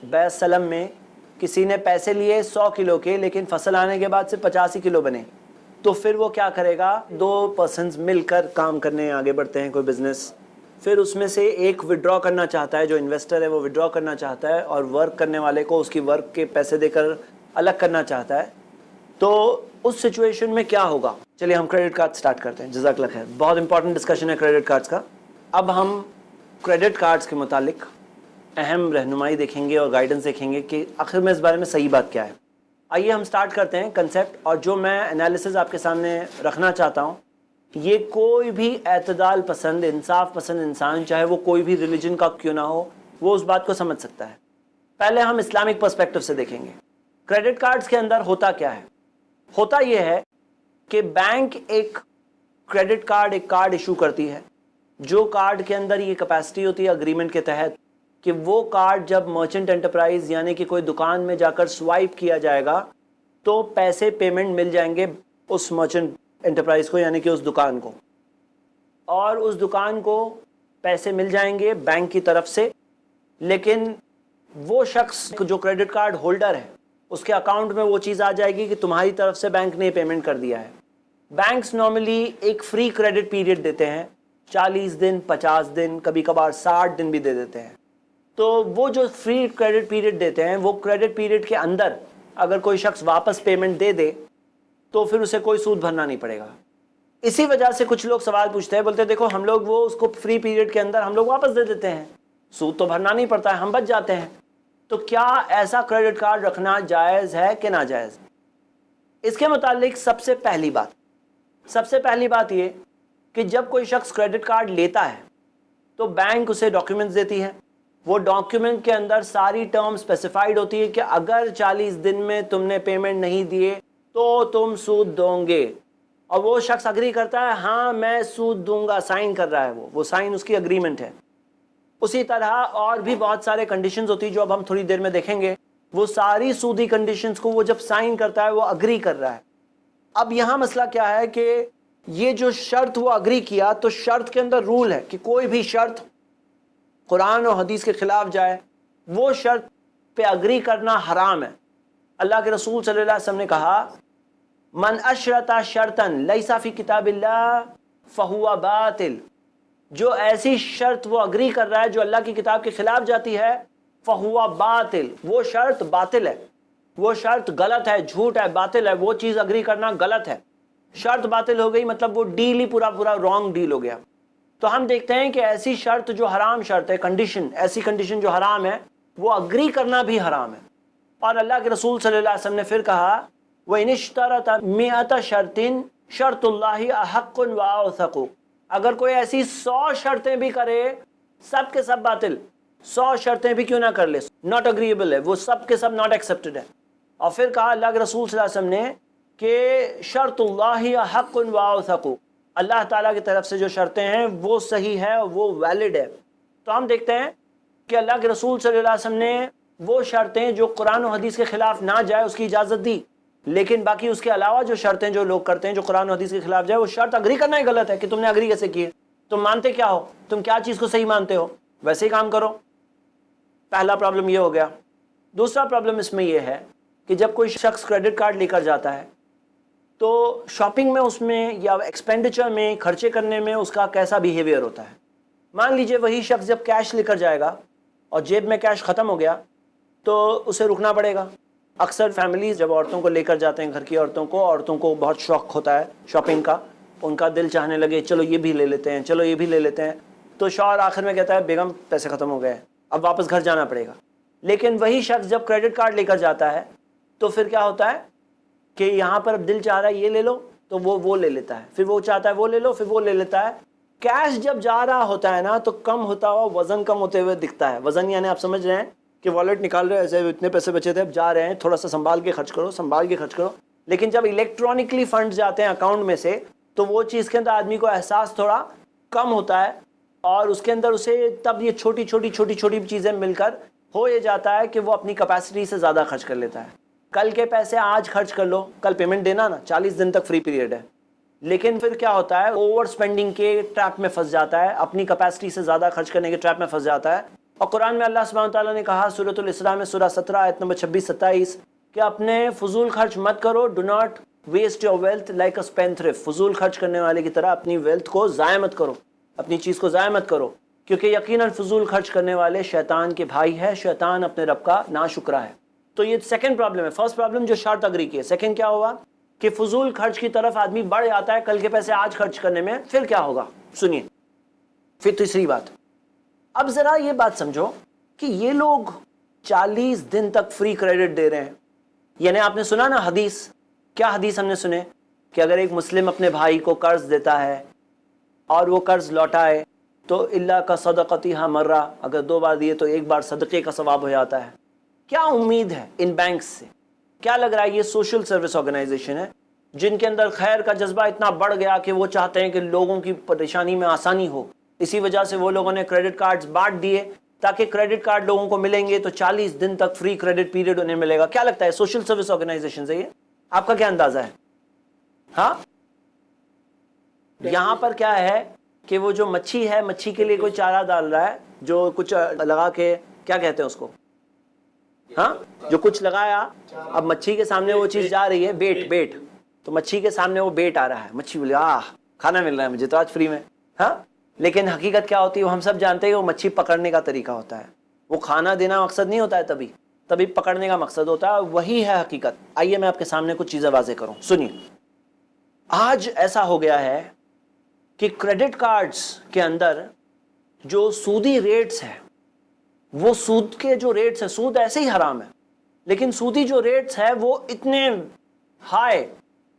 बैसलम में किसी ने पैसे लिए 100 किलो के, लेकिन फसल आने के बाद से 85 किलो बने, तो फिर वो क्या करेगा? 2 पर्सन्स मिलकर काम करने आगे बढ़ते हैं कोई बिजनेस, फिर उसमें से एक विड्रॉ करना चाहता है, जो इन्वेस्टर है वो विड्रॉ करना चाहता है और वर्क करने वाले को उसकी वर्क के पैसे देकर अलग करना चाहता है, तो उस सिचुएशन में क्या होगा? चलिए हम क्रेडिट कार्ड स्टार्ट करते हैं। जज़ाकल्लाह खैर, बहुत इंपॉर्टेंट डिस्कशन है क्रेडिट कार्ड्स का। अब हम क्रेडिट कार्ड्स के मुतालिक अहम रहनुमाई देखेंगे और गाइडेंस देखेंगे कि आखिर में इस बारे में सही बात क्या है। आइए हम स्टार्ट करते हैं कंसेप्ट, और जो मैं एनालिसिस आपके सामने रखना चाहता हूँ, ये कोई भी एतदाल पसंद, इंसाफ पसंद इंसान, चाहे वो कोई भी रिलीजन का क्यों ना हो, वो उस बात को समझ सकता है। पहले हम इस्लामिक पर्सपेक्टिव से देखेंगे क्रेडिट कार्ड्स के अंदर होता क्या है। होता यह है कि बैंक एक क्रेडिट कार्ड, एक कार्ड इशू करती है, जो कार्ड के अंदर ये कैपेसिटी होती है अग्रीमेंट के तहत कि वो कार्ड जब मर्चेंट एंटरप्राइज यानी कि कोई दुकान में जाकर स्वाइप किया जाएगा तो पैसे पेमेंट मिल जाएंगे उस मर्चेंट एंटरप्राइज को, यानी कि उस दुकान को, और उस दुकान को पैसे मिल जाएंगे बैंक की तरफ से। लेकिन वो शख्स जो क्रेडिट कार्ड होल्डर है, उसके अकाउंट में वो चीज़ आ जाएगी कि तुम्हारी तरफ से बैंक ने पेमेंट कर दिया है। बैंक्स नॉर्मली एक फ्री क्रेडिट पीरियड देते हैं, 40 दिन, 50 दिन, कभी कभार 60 दिन भी दे देते हैं। तो वो जो फ्री क्रेडिट पीरियड देते हैं, वो क्रेडिट पीरियड के अंदर अगर कोई शख्स वापस पेमेंट दे दे तो फिर उसे कोई सूद भरना नहीं पड़ेगा। इसी वजह से कुछ लोग सवाल पूछते हैं, बोलते हैं देखो हम लोग वो उसको फ्री पीरियड के अंदर हम लोग वापस दे देते हैं, सूद तो भरना नहीं पड़ता है, हम बच जाते हैं। तो क्या ऐसा क्रेडिट कार्ड रखना जायज़ है कि नाजायज़? इसके मुतालिक सबसे पहली बात ये कि जब कोई शख्स क्रेडिट कार्ड लेता है तो बैंक उसे डॉक्यूमेंट्स देती है। वो डॉक्यूमेंट के अंदर सारी टर्म स्पेसिफाइड होती है कि अगर 40 दिन में तुमने पेमेंट नहीं दिए तो तुम सूद दोगे, और वो शख्स अग्री करता है, हाँ मैं सूद दूंगा, साइन कर रहा है, वो साइन उसकी अग्रीमेंट है। उसी तरह और भी बहुत सारे कंडीशंस होती है जो अब हम थोड़ी देर में देखेंगे। वो सारी सूदी कंडीशंस को वो जब साइन करता है वो अग्री कर रहा है। अब यहाँ मसला क्या है कि ये जो शर्त वो अग्री किया, तो शर्त के अंदर रूल है कि कोई भी शर्त कुरान और हदीस के खिलाफ जाए वो शर्त पे अग्री करना हराम है। अल्लाह के रसूल सल्लल्लाहु अलैहि वसल्लम ने कहा, मन अशरता शर्तन लैसा फी किताबिल्लाह फहुवा बातिल, जो ऐसी शर्त वो अग्री कर रहा है जो अल्लाह की किताब के खिलाफ जाती है, फहुवा बातिल, वो शर्त बातिल है, वो शर्त गलत है, झूठ है, बातिल है, वो चीज़ अग्री करना गलत है। शर्त बातिल हो गई मतलब वो डील ही पूरा रॉन्ग डील हो गया। तो हम देखते हैं कि ऐसी शर्त जो हराम शर्त है, कंडीशन, ऐसी कंडीशन जो हराम है, वो अग्री करना भी हराम है। और अल्लाह के रसूल सल्लल्लाहु अलैहि वसल्लम ने फिर कहा, व इनिश्तरत मिअत शर्तिन शर्तुल्लाहि अहक्कुन व औसक़ु, अगर कोई ऐसी 100 शर्तें भी करे, सब के सब बातिल, 100 शर्तें भी क्यों ना कर ले, नॉट अग्रीएबल है, वो सब के सब नॉट एक्सेप्टेड है। और फिर कहा अल्लाह के रसूल सल्लल्लाहु अलैहि वसल्लम ने कि शर्तुल्लाहि अहक्कुन व औसक़ु, अल्लाह ताला की तरफ से जो शर्तें हैं वो सही है, वो वैलिड है। तो हम देखते हैं कि अल्लाह के रसूल सल्लल्लाहु अलैहि वसल्लम ने वो शर्तें जो कुरान और हदीस के खिलाफ ना जाए उसकी इजाज़त दी, लेकिन बाकी उसके अलावा जो शर्तें जो लोग करते हैं जो कुरान और हदीस के खिलाफ जाए, वो शर्त अग्री करना ही गलत है। कि तुमने अग्री कैसे किए, तुम मानते क्या हो, तुम क्या चीज़ को सही मानते हो, वैसे ही काम करो। पहला प्रॉब्लम ये हो गया। दूसरा प्रॉब्लम इसमें यह है कि जब कोई शख्स क्रेडिट कार्ड लेकर जाता है तो शॉपिंग में, उसमें या एक्सपेंडिचर में, खर्चे करने में उसका कैसा बिहेवियर होता है। मान लीजिए वही शख्स जब कैश लेकर जाएगा और जेब में कैश ख़त्म हो गया तो उसे रुकना पड़ेगा। अक्सर फैमिलीज जब औरतों को लेकर जाते हैं, घर की औरतों को बहुत शौक़ होता है शॉपिंग का, उनका दिल चाहने लगे चलो ये भी ले लेते हैं, चलो ये भी ले लेते हैं, तो शौहर आखिर में कहता है बेगम पैसे ख़त्म हो गए, अब वापस घर जाना पड़ेगा। लेकिन वही शख्स जब क्रेडिट कार्ड लेकर जाता है तो फिर क्या होता है कि यहाँ पर अब दिल चाह रहा है ये ले लो, तो वो ले लेता है, फिर वो चाहता है वो ले लो, फिर वो ले लेता है। कैश जब जा रहा होता है ना तो कम होता हुआ वज़न कम होते हुए दिखता है। वज़न यानी आप समझ रहे हैं कि वॉलेट निकाल रहे हैं, ऐसे इतने पैसे बचे थे, अब जा रहे हैं, थोड़ा सा संभाल के खर्च करो। लेकिन जब इलेक्ट्रॉनिकली फंड जाते हैं अकाउंट में से तो वो चीज़ के अंदर आदमी को एहसास थोड़ा कम होता है, और उसके अंदर उसे तब ये छोटी छोटी चीज़ें मिलकर हो ये जाता है कि वो अपनी कैपेसिटी से ज़्यादा खर्च कर लेता है। कल के पैसे आज खर्च कर लो, कल पेमेंट देना ना, 40 दिन तक फ्री पीरियड है। लेकिन फिर क्या होता है, ओवर स्पेंडिंग के ट्रैप में फंस जाता है, अपनी कैपेसिटी से ज़्यादा खर्च करने के ट्रैप में फंस जाता है, और कुरान में अल्लाह सुब्हानहू तआला ने कहा सूरतुल इसरा में सूरह 17 आयत नंबर 26-27 कि अपने फजूल खर्च मत करो, do not waste your wealth like a spendthrift, फजूल खर्च करने वाले की तरह अपनी वेल्थ को ज़ाया मत करो, अपनी चीज़ को ज़ाया मत करो, क्योंकि यकीनन फजूल खर्च करने वाले शैतान के भाई है, शैतान अपने रब का नाशुक्रा है। तो ये सेकंड प्रॉब्लम है। फर्स्ट प्रॉब्लम जो शर्त अग्री की है, सेकंड क्या हुआ कि फजूल खर्च की तरफ आदमी बढ़ जाता है, कल के पैसे आज खर्च करने में, फिर क्या होगा सुनिए। फिर तीसरी बात, अब जरा ये बात समझो कि ये लोग 40 दिन तक फ्री क्रेडिट दे रहे हैं, यानी आपने सुना ना हदीस, क्या हदीस हमने सुने कि अगर एक मुस्लिम अपने भाई को कर्ज देता है और वो कर्ज लौटाए तो इल्ला का सदक़ती मर्रा, अगर 2 बार दिए तो 1 बार सदक़े का सवाब हो जाता है। क्या उम्मीद है इन बैंक्स से? क्या लग रहा है ये सोशल सर्विस ऑर्गेनाइजेशन है जिनके अंदर खैर का जज्बा इतना बढ़ गया कि वो चाहते हैं कि लोगों की परेशानी में आसानी हो। इसी वजह से वो लोगों ने क्रेडिट कार्ड्स बांट दिए ताकि क्रेडिट कार्ड लोगों को मिलेंगे तो 40 दिन तक फ्री क्रेडिट पीरियड उन्हें मिलेगा। क्या लगता है सोशल सर्विस ऑर्गेनाइजेशन है ये? आपका क्या अंदाजा है? हाँ, यहां पर क्या है कि वो जो मच्छी है, मच्छी के लिए कोई चारा डाल रहा है, जो कुछ लगा के, क्या कहते हैं उसको, हाँ, जो कुछ लगाया, अब मच्छी के सामने वो चीज जा रही है, बेट, तो मच्छी के सामने वो बेट आ रहा है, मच्छी बोले खाना मिल रहा है मुझे तो आज फ्री में। हाँ, लेकिन हकीकत क्या होती है वो हम सब जानते हैं, वो मच्छी पकड़ने का तरीका होता है, वो खाना देना मकसद नहीं होता है, तभी पकड़ने का मकसद होता है, वही है हकीकत। आइए मैं आपके सामने कुछ चीजें वाज़ेह करूं, सुनिए। आज ऐसा हो गया है कि क्रेडिट कार्ड्स के अंदर जो सूदी रेट्स है, वो सूद के जो रेट्स है, सूद ऐसे ही हराम है, लेकिन सूदी जो रेट्स है वो इतने हाई,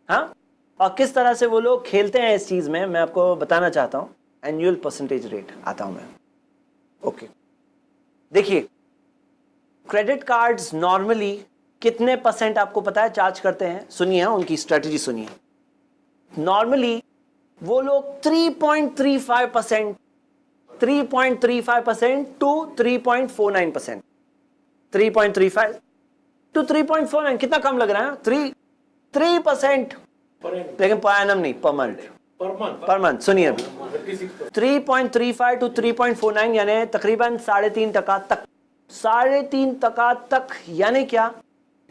हाँ, और किस तरह से वो लोग खेलते हैं इस चीज में, मैं आपको बताना चाहता हूं। एनुअल परसेंटेज रेट आता हूं मैं, ओके। देखिए क्रेडिट कार्ड्स नॉर्मली कितने परसेंट आपको पता है चार्ज करते हैं? सुनिए, उनकी स्ट्रेटजी सुनिए। नॉर्मली वो लोग 3.35% 3.35% टू 3.49%, 3.35 टू 3.49, कितना कम लग रहा है? 3%, लेकिन पर एनम नहीं, पर मंथ। सुनिए अभी 3.35 टू 3.49 यानी तकरीबन 3.5% तक, 3.5% तक। यानी क्या?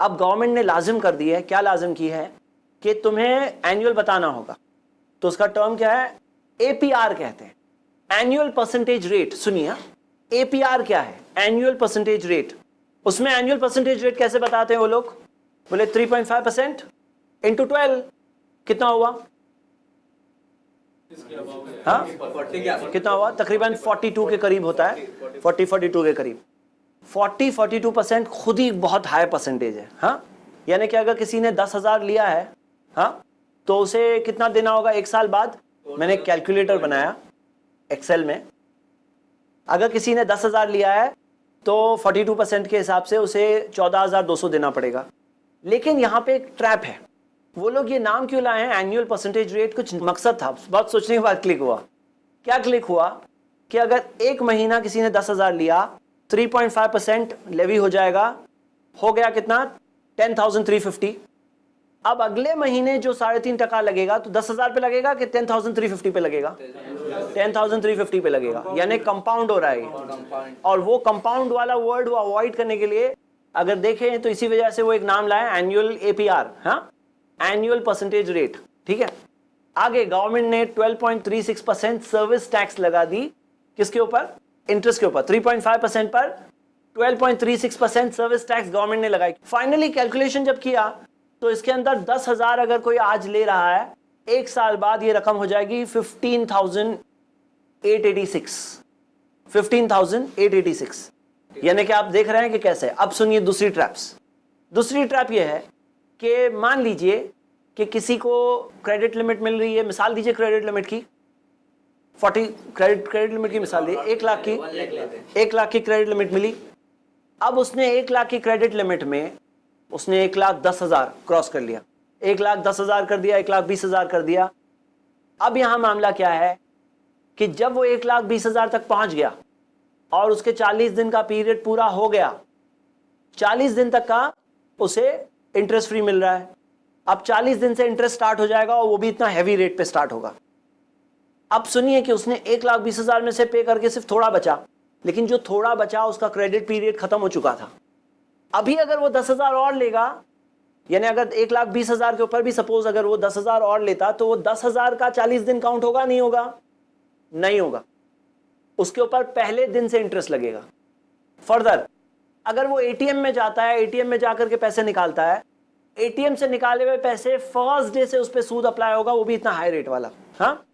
अब गवर्नमेंट ने लाजिम कर दी है, क्या लाजिम की है कि तुम्हें एनुअल बताना होगा, तो उसका टर्म क्या है? एपीआर कहते हैं, एनुअल परसेंटेज रेट। सुनिए, एपीआर क्या है? Annual percentage rate. उसमें एनुअल परसेंटेज रेट कैसे बताते हैं वो लोग? बोले 3.5% इंटू 12 कितना हुआ? हाँ, कितना हुआ? तकरीबन 42 के करीब होता है, 42 के करीब। 42% खुद ही बहुत हाई परसेंटेज है। हाँ, यानी कि अगर किसी ने 10,000 लिया है, हाँ, तो उसे कितना देना होगा 1 साल बाद? मैंने एक कैलकुलेटर बनाया एक्सेल में, अगर किसी ने 10,000 लिया है तो 42% के हिसाब से उसे 14,200 देना पड़ेगा। लेकिन यहाँ पे एक ट्रैप है, वो लोग ये नाम क्यों लाए हैं एनुअल परसेंटेज रेट? कुछ मकसद था, बहुत सोचने के बाद क्लिक हुआ। क्या क्लिक हुआ कि अगर 1 महीना किसी ने 10,000 लिया, 3.5% लेवी हो जाएगा, हो गया कितना? 10,350। अब अगले महीने जो 3.5% लगेगा तो 10,000 पे लगेगा कि 10,350 पे लगेगा? 10,350 पे लगेगा, यानी कंपाउंड हो रहा है। और वो कंपाउंड वाला वर्ड वो अवॉइड करने के लिए अगर देखें तो इसी वजह से वो एक नाम लाया एनुअल एपीआर, हाँ, एनुअल परसेंटेज रेट। ठीक है, आगे गवर्नमेंट ने 12.36% सर्विस टैक्स लगा दी, किसके ऊपर? इंटरेस्ट के ऊपर। 3.5% पर 12.36% सर्विस टैक्स गवर्नमेंट ने लगाई। फाइनली कैलकुलेशन जब किया तो इसके अंदर 10,000 अगर कोई आज ले रहा है, 1 साल बाद ये रकम हो जाएगी 15,886। 15,886, यानी कि आप देख रहे हैं कि कैसे। अब सुनिए दूसरी ट्रैप्स। दूसरी ट्रैप ये है कि मान लीजिए कि किसी को क्रेडिट लिमिट मिल रही है, मिसाल दीजिए क्रेडिट लिमिट की 40, क्रेडिट लिमिट की मिसाल दी 1 लाख की, 1 लाख की क्रेडिट लिमिट मिली। अब उसने 1 लाख की क्रेडिट लिमिट में उसने 1,10,000 क्रॉस कर लिया, 1,10,000 कर दिया, 1,20,000 कर दिया। अब यहां मामला क्या है कि जब वो 1,20,000 तक पहुंच गया और उसके 40 दिन का पीरियड पूरा हो गया, 40 दिन तक का उसे इंटरेस्ट फ्री मिल रहा है। अब 40 दिन से इंटरेस्ट स्टार्ट हो जाएगा और वो भी इतना हैवी रेट पे स्टार्ट होगा। अब सुनिए कि उसने 1,20,000 में से पे करके सिर्फ थोड़ा बचा, लेकिन जो थोड़ा बचा उसका क्रेडिट पीरियड खत्म हो चुका था। अभी अगर वो 10,000 और लेगा, यानी अगर 1,20,000 के ऊपर भी सपोज अगर वो 10,000 और लेता, तो वो 10,000 का 40 दिन काउंट होगा, नहीं होगा? नहीं होगा। उसके ऊपर पहले दिन से इंटरेस्ट लगेगा। फर्दर अगर वो एटीएम में जाता है, एटीएम में जाकर के पैसे निकालता है, एटीएम से निकाले हुए पैसे फर्स्ट डे से उस पर सूद अप्लाई होगा, वो भी इतना हाई रेट वाला। हाँ,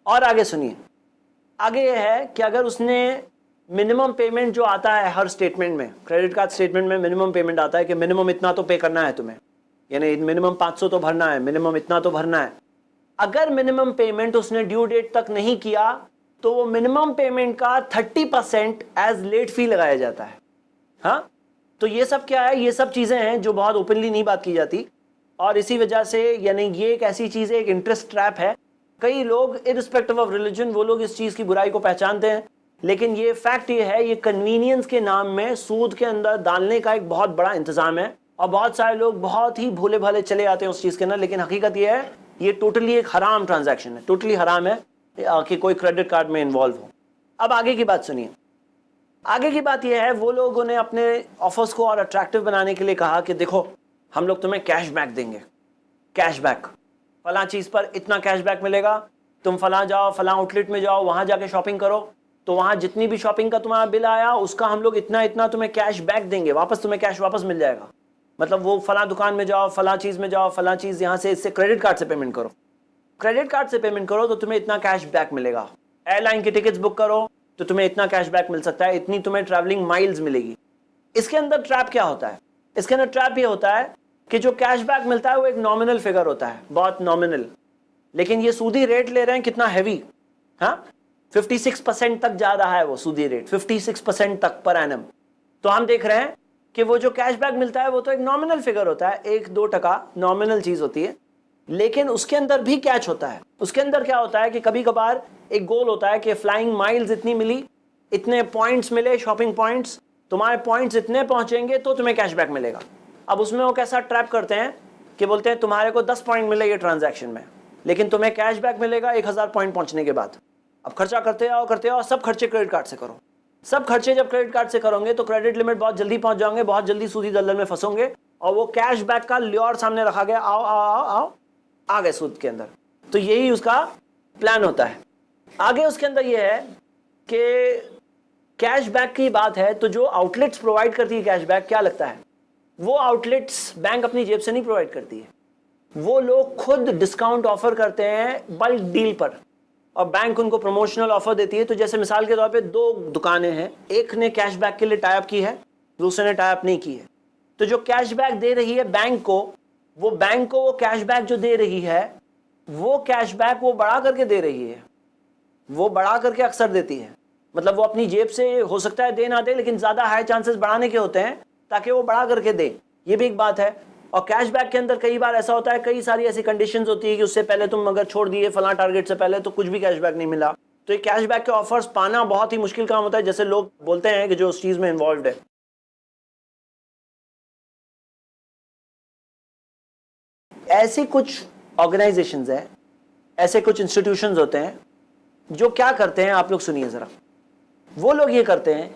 और आगे सुनिए, आगे ये है कि अगर उसने मिनिमम पेमेंट जो आता है हर स्टेटमेंट में, क्रेडिट कार्ड स्टेटमेंट में मिनिमम पेमेंट आता है कि मिनिमम इतना तो पे करना है तुम्हें, यानी मिनिमम 500 तो भरना है, मिनिमम इतना तो भरना है। अगर मिनिमम पेमेंट उसने ड्यू डेट तक नहीं किया तो वो मिनिमम पेमेंट का 30% एज लेट फी लगाया जाता है। हाँ, तो ये सब क्या है? ये सब चीजें हैं जो बहुत ओपनली नहीं बात की जाती, और इसी वजह से यानी ये एक ऐसी चीज है, एक इंटरेस्ट ट्रैप है। कई लोग इररिस्पेक्टिव ऑफ रिलीजन वो लोग इस चीज की बुराई को पहचानते हैं, लेकिन ये फैक्ट ये है, ये कन्वीनियंस के नाम में सूद के अंदर डालने का एक बहुत बड़ा इंतजाम है, और बहुत सारे लोग बहुत ही भोले भाले चले आते हैं उस चीज के अंदर। लेकिन हकीकत ये है, ये टोटली एक हराम ट्रांजैक्शन है, टोटली हराम है कि कोई क्रेडिट कार्ड में इन्वॉल्व हो। अब आगे की बात सुनिए। आगे की बात यह है, वो लोगों ने अपने ऑफर्स को और अट्रैक्टिव बनाने के लिए कहा कि देखो हम लोग तुम्हें कैशबैक देंगे, कैशबैक, फला चीज पर इतना कैशबैक मिलेगा, तुम फला जाओ, फला आउटलेट में जाओ, वहां जाके शॉपिंग करो, तो वहां जितनी भी शॉपिंग का तुम्हारा बिल आया उसका हम लोग इतना इतना तुम्हें कैशबैक देंगे, वापस तुम्हें कैश वापस मिल जाएगा। मतलब वो फला दुकान में जाओ, फला चीज में जाओ, फला चीज यहाँ से इससे क्रेडिट कार्ड से पेमेंट करो, क्रेडिट कार्ड से पेमेंट करो तो तुम्हें इतना कैशबैक मिलेगा। एयरलाइन की टिकट्स बुक करो तो तुम्हें इतना कैशबैक मिल सकता है, इतनी तुम्हें ट्रैवलिंग माइल्स मिलेगी। इसके अंदर ट्रैप क्या होता है? इसके अंदर ट्रैप ये होता है कि जो कैशबैक मिलता है वो एक नॉमिनल फिगर होता है, बहुत नॉमिनल, लेकिन ये सूदी रेट ले रहे हैं कितना हैवी। हाँ, 56% तक जा रहा है वो सूदी रेट, 56% तक पर एनम। तो हम देख रहे हैं कि वो जो कैशबैक मिलता है वो तो एक नॉमिनल फिगर होता है, 1-2% नॉमिनल चीज होती है, लेकिन उसके अंदर भी कैच होता है। उसके अंदर क्या होता है कि कभी कभार एक गोल होता है कि फ्लाइंग माइल्स इतनी मिली, इतने पॉइंट्स मिले, शॉपिंग पॉइंट्स, तुम्हारे पॉइंट्स इतने पहुंचेंगे तो तुम्हें कैशबैक मिलेगा। अब उसमें वो कैसा ट्रैप करते हैं कि बोलते हैं तुम्हारे को 10 पॉइंट मिले ये ट्रांजैक्शन में, लेकिन तुम्हें कैशबैक मिलेगा 1,000 पॉइंट पहुंचने के बाद। अब खर्चा करते आओ, सब खर्चे क्रेडिट कार्ड से करो। सब खर्चे जब क्रेडिट कार्ड से करोगे तो क्रेडिट लिमिट बहुत जल्दी पहुंच जाओगे, बहुत जल्दी सूदी दलदल में फंसोगे, और वो कैशबैक का ल्योर सामने रखा गया, आओ आओ आओ आओ, आ गए सूद के अंदर। तो यही उसका प्लान होता है। आगे उसके अंदर यह है कि कैशबैक की बात है तो जो आउटलेट्स प्रोवाइड करती है कैशबैक, क्या लगता है वो आउटलेट्स बैंक अपनी जेब से नहीं प्रोवाइड करती है, वो लोग खुद डिस्काउंट ऑफर करते हैं बल्क डील पर, और बैंक उनको प्रमोशनल ऑफर देती है। तो जैसे मिसाल के तौर पे 2 दुकानें हैं, एक ने कैशबैक के लिए टाई अप की है, दूसरे ने टाई अप नहीं की है। तो जो कैशबैक दे रही है बैंक को वो कैशबैक जो दे रही है वो कैशबैक वो बढ़ा करके दे रही है, वो बढ़ा करके अक्सर देती है। मतलब वो अपनी जेब से हो सकता है दे ना दे, लेकिन ज्यादा हाई चांसेस बढ़ाने के होते हैं ताकि वो बढ़ा करके दे, ये भी एक बात है। और कैशबैक के अंदर कई बार ऐसा होता है, कई सारी ऐसी कंडीशंस होती है कि उससे पहले तुम अगर छोड़ दिए फला टारगेट से पहले तो कुछ भी कैशबैक नहीं मिला। तो ये कैशबैक के ऑफर्स पाना बहुत ही मुश्किल काम होता है, जैसे लोग बोलते हैं कि जो उस चीज में इन्वॉल्व है। ऐसी कुछ ऑर्गेनाइजेशंस हैं, ऐसे कुछ इंस्टीट्यूशंस होते हैं जो क्या करते हैं, आप लोग सुनिए जरा। वो लोग ये करते हैं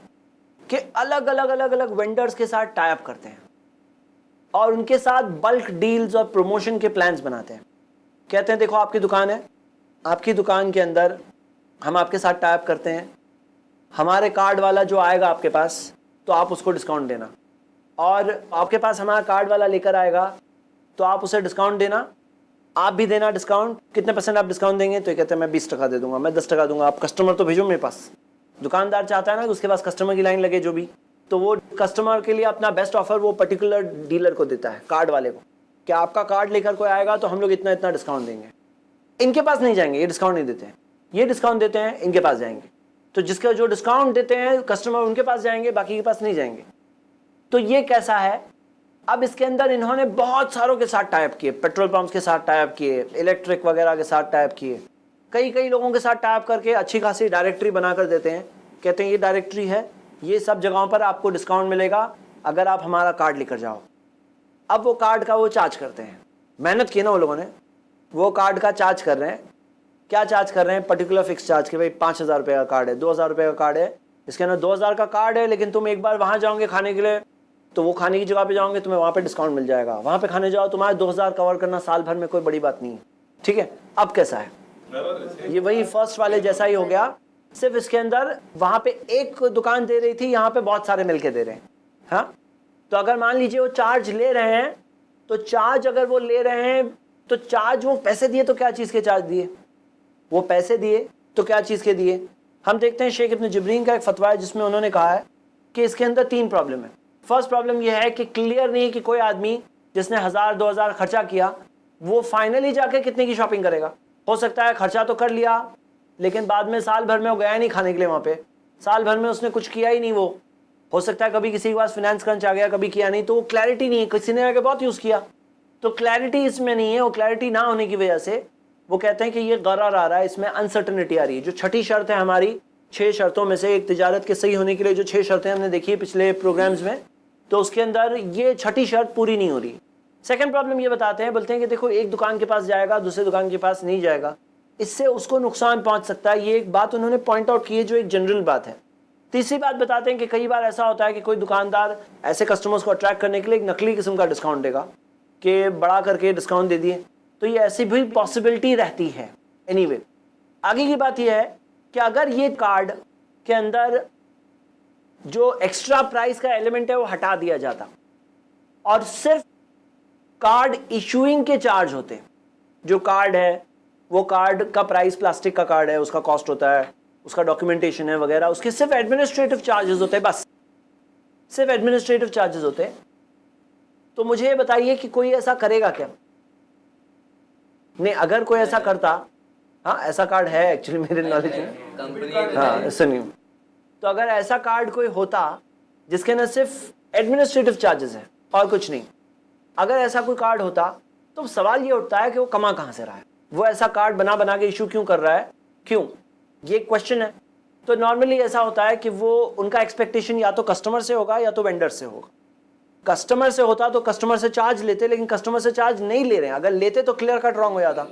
कि अलग अलग वेंडर्स के साथ टाई अप करते हैं और उनके साथ बल्क डील्स और प्रमोशन के प्लान्स बनाते हैं। कहते हैं देखो आपकी दुकान है, आपकी दुकान के अंदर हम आपके साथ टाई अप करते हैं, हमारे कार्ड वाला जो आएगा आपके पास तो आप उसको डिस्काउंट देना, और आपके पास हमारा कार्ड वाला लेकर आएगा तो आप उसे डिस्काउंट देना, आप भी देना डिस्काउंट। कितने % आप डिस्काउंट देंगे? तो ये कहते हैं मैं 20% दे दूंगा, मैं 10% दूंगा, आप कस्टमर तो भेजो मेरे पास। दुकानदार चाहता है ना कि उसके पास कस्टमर की लाइन लगे जो भी, तो वो कस्टमर के लिए अपना बेस्ट ऑफर वो पर्टिकुलर डीलर को देता है, कार्ड वाले को, कि आपका कार्ड लेकर कोई आएगा तो हम लोग इतना इतना डिस्काउंट देंगे। इनके पास नहीं जाएंगे, ये डिस्काउंट नहीं देते हैं, ये डिस्काउंट देते हैं, इनके पास जाएंगे। तो जिसका जो डिस्काउंट देते हैं कस्टमर उनके पास जाएंगे, बाकी के पास नहीं जाएंगे। तो ये कैसा है? अब इसके अंदर इन्होंने बहुत सारों के साथ टाई अप किए, पेट्रोल पंप्स के साथ टाई अप किए, इलेक्ट्रिक वगैरह के साथ टाई अप किए, कई लोगों के साथ टाई अप करके अच्छी खासी डायरेक्टरी बनाकर देते हैं। कहते हैं ये डायरेक्टरी है, ये सब जगहों पर आपको डिस्काउंट मिलेगा अगर आप हमारा कार्ड लेकर जाओ। अब वो कार्ड का वो चार्ज करते हैं, मेहनत की ना वो लोगों ने, वो कार्ड का चार्ज कर रहे हैं। क्या चार्ज कर रहे हैं? पर्टिकुलर फिक्स चार्ज के भाई 5,000 रुपये का कार्ड है, 2,000 रुपये का कार्ड है, इसके अंदर 2000 का कार्ड है, लेकिन तुम एक बार वहाँ जाओगे खाने के लिए तो वो खाने की जगह पे जाओगे, तुम्हें वहाँ पे डिस्काउंट मिल जाएगा। वहाँ पे खाने जाओ, तुम्हारे 2000 कवर करना साल भर में कोई बड़ी बात नहीं है, ठीक है। अब कैसा है, ये वही फर्स्ट वाले जैसा ही हो गया, सिर्फ इसके अंदर वहाँ पे एक दुकान दे रही थी, यहाँ पे बहुत सारे मिलके दे रहे हैं। हाँ, तो अगर मान लीजिए वो चार्ज ले रहे हैं, तो चार्ज अगर वो ले रहे हैं तो चार्ज वो पैसे दिए तो क्या चीज़ के चार्ज दिए, वो पैसे दिए तो क्या चीज़ के दिए। हम देखते हैं शेख इब्न जिब्रीन का एक फतवा है जिसमें उन्होंने कहा है कि इसके अंदर 3 प्रॉब्लम है। फर्स्ट प्रॉब्लम यह है कि क्लियर नहीं है कि कोई आदमी जिसने 1000-2000 खर्चा किया वो फाइनली जाके कितने की शॉपिंग करेगा। हो सकता है खर्चा तो कर लिया, लेकिन बाद में साल भर में वो गया नहीं खाने के लिए वहाँ पे, साल भर में उसने कुछ किया ही नहीं। वो हो सकता है कभी किसी के पास फाइनेंस क्रंच आ गया, कभी किया नहीं, तो वो क्लैरिटी नहीं है, किसी ने आगे बहुत यूज़ किया, तो क्लैरिटी इसमें नहीं है। वो क्लैरिटी ना होने की वजह से वो कहते हैं कि ये गरर आ रहा है, इसमें अनसर्टनिटी आ रही है। जो छठी शर्त है हमारी 6 शर्तों में से, एक तिजारत के सही होने के लिए जो 6 शर्तें हमने देखी है पिछले प्रोग्राम्स में, तो उसके अंदर ये छठी शर्त पूरी नहीं हो रही। सेकंड प्रॉब्लम ये बताते हैं, बोलते हैं कि देखो एक दुकान के पास जाएगा, दूसरे दुकान के पास नहीं जाएगा, इससे उसको नुकसान पहुंच सकता है। ये एक बात उन्होंने पॉइंट आउट की है जो एक जनरल बात है। तीसरी बात बताते हैं कि कई बार ऐसा होता है कि कोई दुकानदार ऐसे कस्टमर्स को अट्रैक्ट करने के लिए एक नकली किस्म का डिस्काउंट देगा कि बड़ा करके डिस्काउंट दे दिए, तो ये ऐसी भी पॉसिबिलिटी रहती है। एनीवे, आगे की बात यह है कि अगर ये कार्ड के अंदर जो एक्स्ट्रा प्राइस का एलिमेंट है वो हटा दिया जाता और सिर्फ कार्ड इशूइंग के चार्ज होते, जो कार्ड है वो कार्ड का प्राइस प्लास्टिक का कार्ड है, उसका कॉस्ट होता है, उसका डॉक्यूमेंटेशन है वगैरह, उसके सिर्फ एडमिनिस्ट्रेटिव चार्जेस होते हैं, बस सिर्फ एडमिनिस्ट्रेटिव चार्जेस होते हैं। तो मुझे बताइए कि कोई ऐसा करेगा क्या? नहीं, अगर कोई ऐसा करता, हाँ ऐसा कार्ड है एक्चुअली मेरे नॉलेज में, हाँ सुनिए, तो अगर ऐसा कार्ड कोई होता जिसके अंदर सिर्फ एडमिनिस्ट्रेटिव चार्जेस है और कुछ नहीं, अगर ऐसा कोई कार्ड होता तो सवाल ये उठता है कि वो कमा कहाँ से रहा है, वो ऐसा कार्ड बना बना के इशू क्यों कर रहा है, क्यों, ये क्वेश्चन है। तो नॉर्मली ऐसा होता है कि वो उनका एक्सपेक्टेशन या तो कस्टमर से होगा या तो वेंडर से होगा। कस्टमर से होता तो कस्टमर से चार्ज लेते, लेकिन कस्टमर से चार्ज नहीं ले रहे हैं। अगर लेते तो क्लियर कट रॉन्ग हो जाता,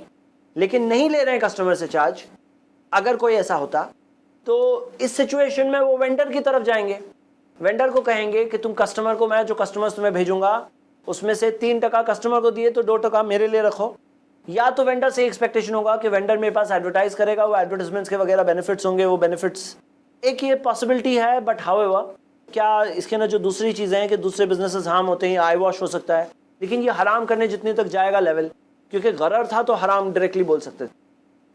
लेकिन नहीं ले रहे हैं कस्टमर से चार्ज। अगर कोई ऐसा होता तो इस सिचुएशन में वो वेंडर की तरफ जाएंगे, वेंडर को कहेंगे कि तुम कस्टमर को, मैं जो कस्टमर्स तुम्हें भेजूंगा उसमें से 3% कस्टमर को दिए तो 2% मेरे लिए रखो। या तो वेंडर से एक्सपेक्टेशन होगा कि वेंडर मेरे पास एडवर्टाइज करेगा, वो एडवर्टाइजमेंट्स के वगैरह बेनिफिट्स होंगे, वो बेनिफिट्स एक ये पॉसिबिलिटी है। बट हाउएवर, क्या इसके अंदर जो दूसरी चीज़ें हैं कि दूसरे बिजनेसेस हार्म होते हैं, आई वॉश हो सकता है, लेकिन ये हराम करने जितने तक जाएगा लेवल, क्योंकि गरर था तो हराम डायरेक्टली बोल सकते थे।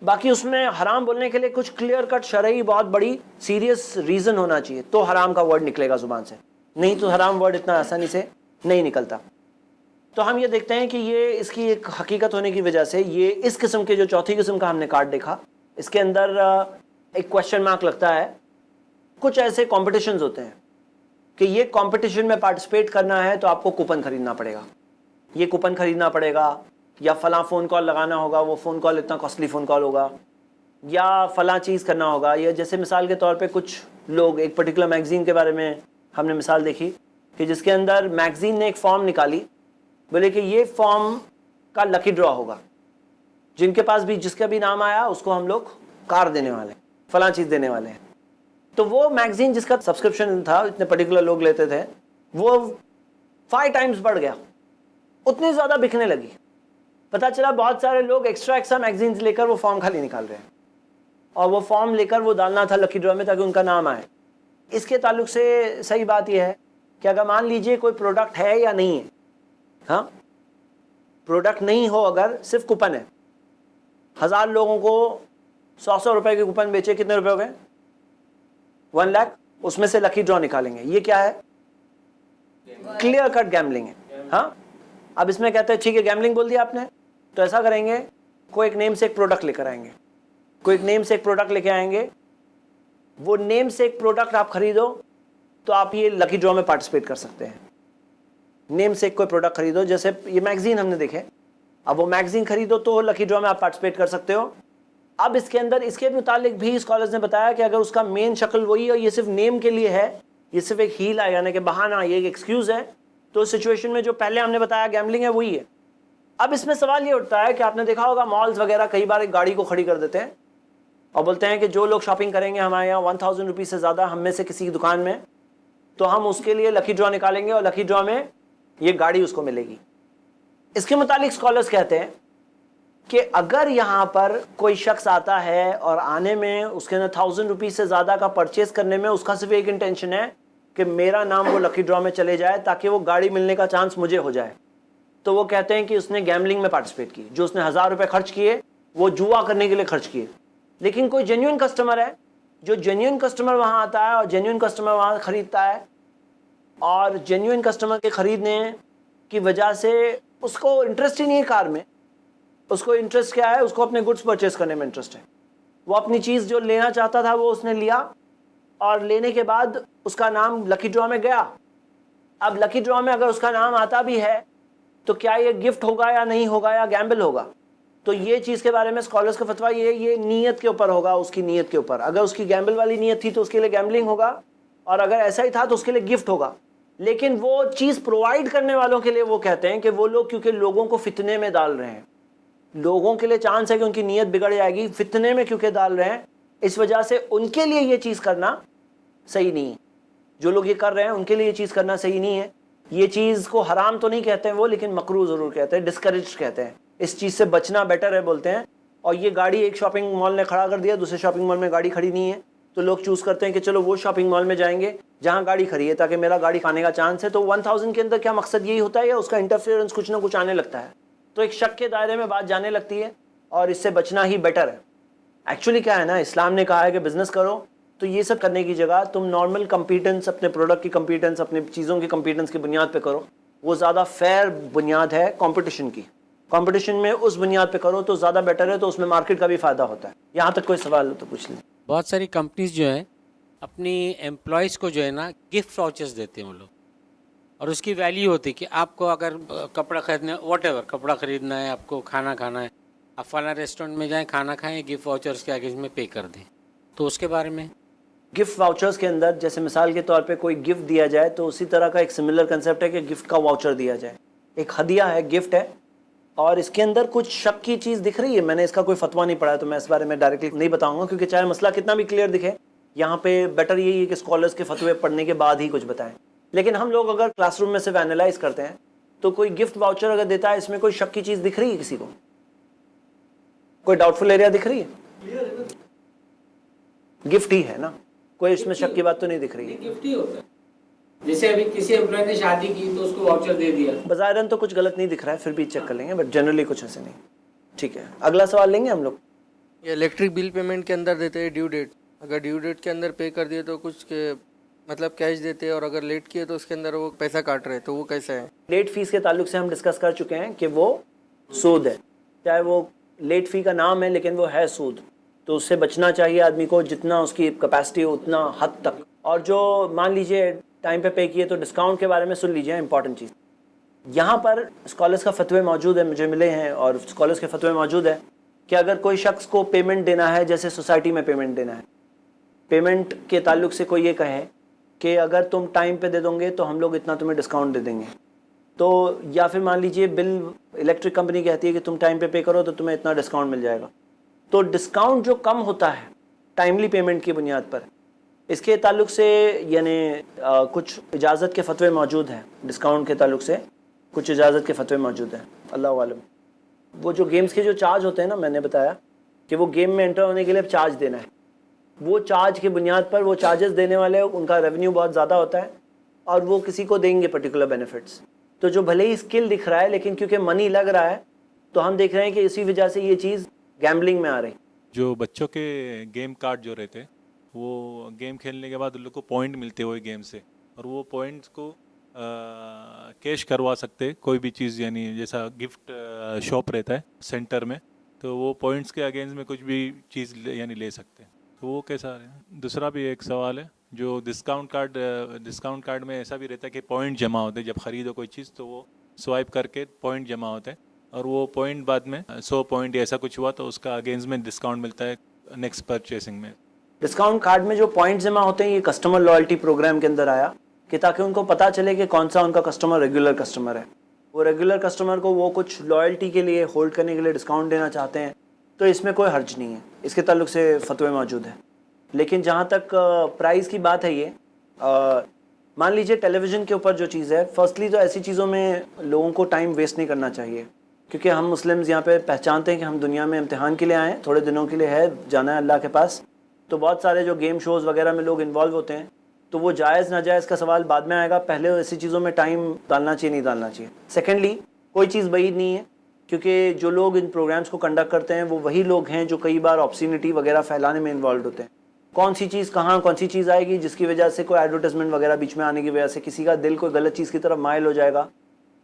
बाकी उसमें हराम बोलने के लिए कुछ क्लियर कट शरई बहुत बड़ी सीरियस रीज़न होना चाहिए, तो हराम का वर्ड निकलेगा ज़ुबान से, नहीं तो हराम वर्ड इतना आसानी से नहीं निकलता। तो हम ये देखते हैं कि ये इसकी एक हकीकत होने की वजह से ये इस किस्म के जो चौथी किस्म का हमने कार्ड देखा, इसके अंदर एक क्वेश्चन मार्क लगता है। कुछ ऐसे कॉम्पिटिशन्स होते हैं कि ये कॉम्पिटिशन में पार्टिसिपेट करना है तो आपको कूपन खरीदना पड़ेगा, ये कूपन खरीदना पड़ेगा, या फलां फ़ोन कॉल लगाना होगा, वो फ़ोन कॉल इतना कॉस्टली फ़ोन कॉल होगा, या फलां चीज़ करना होगा। या जैसे मिसाल के तौर पे कुछ लोग, एक पर्टिकुलर मैगज़ीन के बारे में हमने मिसाल देखी कि जिसके अंदर मैगज़ीन ने एक फॉर्म निकाली, बोले कि ये फॉर्म का लकी ड्रॉ होगा, जिनके पास भी जिसका भी नाम आया उसको हम लोग कार देने वाले, फलां चीज़ देने वाले हैं। तो वो मैगज़ीन जिसका सब्सक्रिप्शन था, इतने पर्टिकुलर लोग लेते थे, वो 5 टाइम्स बढ़ गया, उतनी ज़्यादा बिकने लगी। पता चला बहुत सारे लोग एक्स्ट्रा मैगज़ीन्स लेकर वो फॉर्म खाली निकाल रहे हैं, और वो फॉर्म लेकर वो डालना था लकी ड्रॉ में ताकि उनका नाम आए। इसके ताल्लुक से सही बात यह है कि अगर मान लीजिए कोई प्रोडक्ट है या नहीं है, हाँ प्रोडक्ट नहीं हो, अगर सिर्फ कूपन है, 1000 लोगों को 100 रुपए के कूपन बेचे, कितने रुपए हो गए? 1 लाख, उसमें से लकी ड्रॉ निकालेंगे। ये क्या है? क्लियर कट गैम्बलिंग है। हाँ, अब इसमें कहते हैं ठीक है गैम्बलिंग बोल दिया आपने, तो ऐसा करेंगे, कोई एक नेम से एक प्रोडक्ट लेकर आएंगे, कोई एक नेम से एक प्रोडक्ट लेके आएंगे, वो नेम से एक प्रोडक्ट आप खरीदो तो आप ये लकी ड्रॉ में पार्टिसिपेट कर सकते हैं। नेम से कोई प्रोडक्ट खरीदो, जैसे ये मैगजीन हमने देखे, अब वो मैगजीन खरीदो तो लकी ड्रॉ में आप पार्टिसिपेट कर सकते हो। अब इसके अंदर इसके मुतालिक भी स्कॉलर्स ने बताया कि अगर उसका मेन शक्ल वही है, ये सिर्फ नेम के लिए है, ये सिर्फ एक हील है, यानी कि बहाना, ये एक एक्सक्यूज़ है, तो सिचुएशन में जो पहले हमने बताया गैम्बलिंग है वही है। अब इसमें सवाल ये उठता है कि आपने देखा होगा मॉल्स वगैरह कई बार एक गाड़ी को खड़ी कर देते हैं, और बोलते हैं कि जो लोग शॉपिंग करेंगे हमारे यहाँ 1000 रुपीज़ से ज़्यादा हम में से किसी की दुकान में, तो हम उसके लिए लकी ड्रॉ निकालेंगे और लकी ड्रॉ में ये गाड़ी उसको मिलेगी। इसके मुतालिक स्कॉलर्स कहते हैं कि अगर यहाँ पर कोई शख्स आता है और आने में उसके ना 1000 रुपीज़ से ज़्यादा का परचेज करने में उसका सिर्फ एक इंटेंशन है कि मेरा नाम वो लकी ड्रॉ में चले जाए ताकि वो गाड़ी मिलने का चांस मुझे हो जाए, तो वो कहते हैं कि उसने गैम्बलिंग में पार्टिसिपेट की। जो उसने 1000 रुपये खर्च किए वो जुआ करने के लिए खर्च किए। लेकिन कोई जेन्युइन कस्टमर है, जो जेन्युइन कस्टमर वहाँ आता है और जेन्युइन कस्टमर वहाँ खरीदता है, और जेन्युइन कस्टमर के खरीदने की वजह से उसको इंटरेस्ट ही नहीं है कार में, उसको इंटरेस्ट क्या है, उसको अपने गुड्स परचेज करने में इंटरेस्ट है। वो अपनी चीज़ जो लेना चाहता था वो उसने लिया और लेने के बाद उसका नाम लकी ड्रॉ में गया। अब लकी ड्रॉ में अगर उसका नाम आता भी है तो क्या ये गिफ्ट होगा या नहीं होगा या गैम्बल होगा? तो ये चीज़ के बारे में स्कॉलर्स का फतवा ये नीयत के ऊपर होगा, उसकी नीयत के ऊपर। अगर उसकी गैम्बल वाली नीयत थी तो उसके लिए गैम्बलिंग होगा, और अगर ऐसा ही था तो उसके लिए गिफ्ट होगा। लेकिन वो चीज़ प्रोवाइड करने वालों के लिए वो कहते हैं कि वो लोग क्योंकि लोगों को फितने में डाल रहे हैं, लोगों के लिए चांस है कि उनकी नीयत बिगड़ जाएगी, फितने में क्योंकि डाल रहे हैं, इस वजह से उनके लिए ये चीज़ करना सही नहीं है। जो लोग ये कर रहे हैं उनके लिए ये चीज़ करना सही नहीं है। ये चीज़ को हराम तो नहीं कहते हैं वो, लेकिन मकरूह ज़रूर कहते हैं, डिस्करेज कहते हैं। इस चीज़ से बचना बेटर है बोलते हैं। और ये गाड़ी एक शॉपिंग मॉल ने खड़ा कर दिया, दूसरे शॉपिंग मॉल में गाड़ी खड़ी नहीं है, तो लोग चूज़ करते हैं कि चलो वो शॉपिंग मॉल में जाएंगे जहाँ गाड़ी खड़ी है ताकि मेरा गाड़ी खाने का चांस है। तो 1000 के अंदर क्या मकसद यही होता है या उसका इंटरफेरेंस कुछ ना कुछ आने लगता है? तो एक शक के दायरे में बात जाने लगती है और इससे बचना ही बेटर है। एक्चुअली क्या है ना, इस्लाम ने कहा है कि बिज़नेस करो तो ये सब करने की जगह तुम नॉर्मल कंपीटेंस, अपने प्रोडक्ट की कंपीटेंस, अपने चीज़ों की कंपीटेंस की बुनियाद पे करो। वो ज़्यादा फेयर बुनियाद है कंपटीशन की। कंपटीशन में उस बुनियाद पे करो तो ज़्यादा बेटर है, तो उसमें मार्केट का भी फ़ायदा होता है। यहाँ तक कोई सवाल हो तो पूछ लें। बहुत सारी कंपनीज जो हैं अपनी एम्प्लॉयज़ को जो है ना गिफ्ट वाउचर्स देते हैं वो लोग, और उसकी वैल्यू होती है कि आपको अगर कपड़ा खरीदना, वॉटेवर कपड़ा खरीदना है, आपको खाना खाना है, आप फला रेस्टोरेंट में जाएं, खाना खाएं, गिफ्ट वाउचर्स के आगे में पे कर दें। तो उसके बारे में गिफ्ट वाउचर्स के अंदर जैसे मिसाल के तौर पे कोई गिफ्ट दिया जाए तो उसी तरह का एक सिमिलर कंसेप्ट है कि गिफ्ट का वाउचर दिया जाए। एक हदिया है, गिफ्ट है, और इसके अंदर कुछ शक की चीज़ दिख रही है। मैंने इसका कोई फतवा नहीं पढ़ा तो मैं इस बारे में डायरेक्टली नहीं बताऊंगा, क्योंकि चाहे मसला कितना भी क्लियर दिखे, यहाँ पे बेटर यही है कि स्कॉलर्स के फतवे पढ़ने के बाद ही कुछ बताएं। लेकिन हम लोग अगर क्लासरूम में सिर्फ एनालाइज करते हैं तो कोई गिफ्ट वाउचर अगर देता है, इसमें कोई शक की चीज़ दिख रही है किसी को? कोई डाउटफुल एरिया दिख रही है? गिफ्ट ही है ना, कोई इसमें शक की बात तो नहीं दिख रही है। गिफ्ट ही होता है। जैसे अभी किसी एम्प्लॉय ने शादी की तो उसको वाउचर दे दिया, बज़ाहिरन तो कुछ गलत नहीं दिख रहा है, फिर भी चेक कर लेंगे, बट जनरली कुछ ऐसे नहीं। ठीक है, अगला सवाल लेंगे हम लोग। ये इलेक्ट्रिक बिल पेमेंट के अंदर देते हैं ड्यू डेट, अगर ड्यू डेट के अंदर पे कर दिए तो कुछ के मतलब कैश देते हैं, और अगर लेट किए तो उसके अंदर वो पैसा काट रहे हैं, तो वो कैसा है? लेट फीस के ताल्लुक से हम डिस्कस कर चुके हैं कि वो सूद है, चाहे वो लेट फी का नाम है लेकिन वो है सूद, तो उससे बचना चाहिए आदमी को, जितना उसकी कैपेसिटी हो उतना हद तक। और जो मान लीजिए टाइम पे किए तो डिस्काउंट के बारे में सुन लीजिए, इंपॉर्टेंट चीज़। यहाँ पर स्कॉलर्स का फतवे मौजूद है, मुझे मिले हैं, और स्कॉलर्स के फतवे मौजूद है कि अगर कोई शख्स को पेमेंट देना है, जैसे सोसाइटी में पेमेंट देना है, पेमेंट के ताल्लुक से कोई ये कहे कि अगर तुम टाइम पे दे दोगे तो हम लोग इतना तुम्हें डिस्काउंट दे देंगे, तो या फिर मान लीजिए बिल इलेक्ट्रिक कंपनी कहती है कि तुम टाइम पे करो तो तुम्हें इतना डिस्काउंट मिल जाएगा, तो डिस्काउंट जो कम होता है टाइमली पेमेंट की बुनियाद पर, इसके ताल्लुक से यानी कुछ इजाज़त के फतवे मौजूद हैं। डिस्काउंट के ताल्लुक से कुछ इजाज़त के फतवे मौजूद हैं, अल्लाह आलम। वो जो गेम्स के जो चार्ज होते हैं ना, मैंने बताया कि वो गेम में एंटर होने के लिए चार्ज देना है, वो चार्ज की बुनियाद पर वो चार्जेस देने वाले उनका रेवेन्यू बहुत ज़्यादा होता है और वो किसी को देंगे पर्टिकुलर बेनिफिट्स। तो जो भले ही स्किल दिख रहा है लेकिन क्योंकि मनी लग रहा है तो हम देख रहे हैं कि इसी वजह से ये चीज़ गैम्बलिंग में आ रही। जो बच्चों के गेम कार्ड जो रहते हैं वो गेम खेलने के बाद उन लोग को पॉइंट मिलते हुए गेम से, और वो पॉइंट्स को कैश करवा सकते कोई भी चीज़, यानी जैसा गिफ्ट शॉप रहता है सेंटर में, तो वो पॉइंट्स के अगेंस्ट में कुछ भी चीज़ यानी ले सकते हैं। तो वो कैसा है? दूसरा भी एक सवाल है, जो डिस्काउंट कार्ड में ऐसा भी रहता है कि पॉइंट जमा होते हैं, जब ख़रीदो कोई चीज़ तो वो स्वाइप करके पॉइंट जमा होते हैं, और वो पॉइंट बाद में 100 पॉइंट ऐसा कुछ हुआ तो उसका अगेंस्ट में डिस्काउंट मिलता है नेक्स्ट परचेसिंग में। डिस्काउंट कार्ड में जो पॉइंट जमा होते हैं ये कस्टमर लॉयल्टी प्रोग्राम के अंदर आया कि ताकि उनको पता चले कि कौन सा उनका कस्टमर रेगुलर कस्टमर है। वो रेगुलर कस्टमर को वो कुछ लॉयल्टी के लिए होल्ड करने के लिए डिस्काउंट देना चाहते हैं, तो इसमें कोई हर्ज नहीं है, इसके ताल्लुक से फतवे मौजूद है। लेकिन जहाँ तक प्राइस की बात है, ये मान लीजिए टेलीविज़न के ऊपर जो चीज़ है, फर्स्टली तो ऐसी चीज़ों में लोगों को टाइम वेस्ट नहीं करना चाहिए, क्योंकि हम मुस्लिम्स यहाँ पे पहचानते हैं कि हम दुनिया में इम्तिहान के लिए आए हैं, थोड़े दिनों के लिए है, जाना है अल्लाह के पास। तो बहुत सारे जो गेम शोज़ वगैरह में लोग इन्वॉल्व होते हैं, तो वो जायज़ नाजायज़ का सवाल बाद में आएगा, पहले ऐसी चीज़ों में टाइम डालना चाहिए नहीं डालना चाहिए। सेकेंडली, कोई चीज़ बईद नहीं है, क्योंकि जो लोग इन प्रोग्राम्स को कंडक्ट करते हैं वो वही लोग हैं जो कई बार ऑब्सिनिटी वगैरह फैलाने में इन्वॉल्व होते हैं। कौन सी चीज़ कहाँ कौन सी चीज़ आएगी जिसकी वजह से कोई एडवर्टाइजमेंट वगैरह बीच में आने की वजह से किसी का दिल कोई गलत चीज़ की तरफ माइल हो जाएगा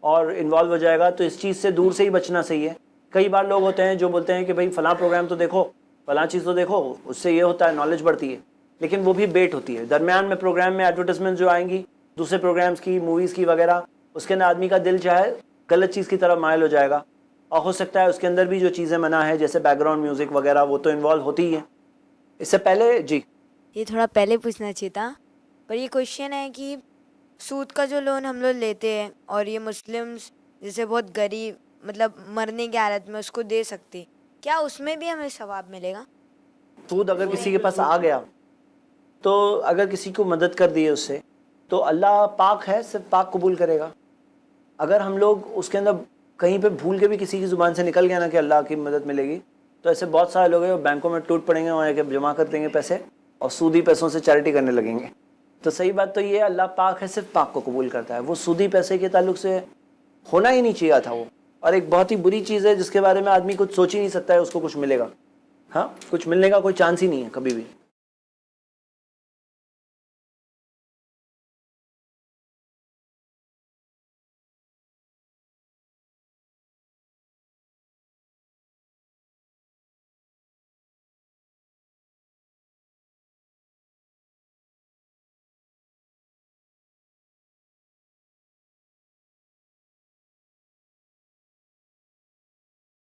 और इन्वॉल्व हो जाएगा, तो इस चीज़ से दूर से ही बचना सही है। कई बार लोग होते हैं जो बोलते हैं कि भाई फ़लाँ प्रोग्राम तो देखो, फ़लाँ चीज़ तो देखो, उससे ये होता है, नॉलेज बढ़ती है, लेकिन वो भी बेट होती है। दरमियान में प्रोग्राम में एडवर्टाइजमेंट जो आएंगी दूसरे प्रोग्राम्स की, मूवीज़ की वगैरह, उसके अंदर आदमी का दिल चाहे गलत चीज़ की तरफ माइल हो जाएगा, और हो सकता है उसके अंदर भी जो चीज़ें मना है जैसे बैकग्राउंड म्यूज़िक वगैरह वो तो इन्वॉल्व होती ही है। इससे पहले जी, ये थोड़ा पहले पूछना चाहिए था, पर ये क्वेश्चन है कि सूद का जो लोन हम लोग लेते हैं और ये मुस्लिम्स जैसे बहुत गरीब मतलब मरने की हालत में उसको दे सकते, क्या उसमें भी हमें सवाब मिलेगा? सूद अगर किसी के पास आ गया तो अगर किसी को मदद कर दी है उससे, तो अल्लाह पाक है, सिर्फ पाक कबूल करेगा। अगर हम लोग उसके अंदर कहीं पे भूल के भी किसी की ज़ुबान से निकल गया ना कि अल्लाह की मदद मिलेगी, तो ऐसे बहुत सारे लोग हैं वो बैंकों में टूट पड़ेंगे और जमा कर देंगे पैसे और सूदी पैसों से चैरिटी करने लगेंगे। तो सही बात तो ये अल्लाह पाक है, सिर्फ पाक को कबूल करता है। वो सूदी पैसे के ताल्लुक से होना ही नहीं चाहिए था वो, और एक बहुत ही बुरी चीज़ है जिसके बारे में आदमी कुछ सोच ही नहीं सकता है उसको कुछ मिलेगा। हाँ, कुछ मिलने का कोई चांस ही नहीं है कभी भी।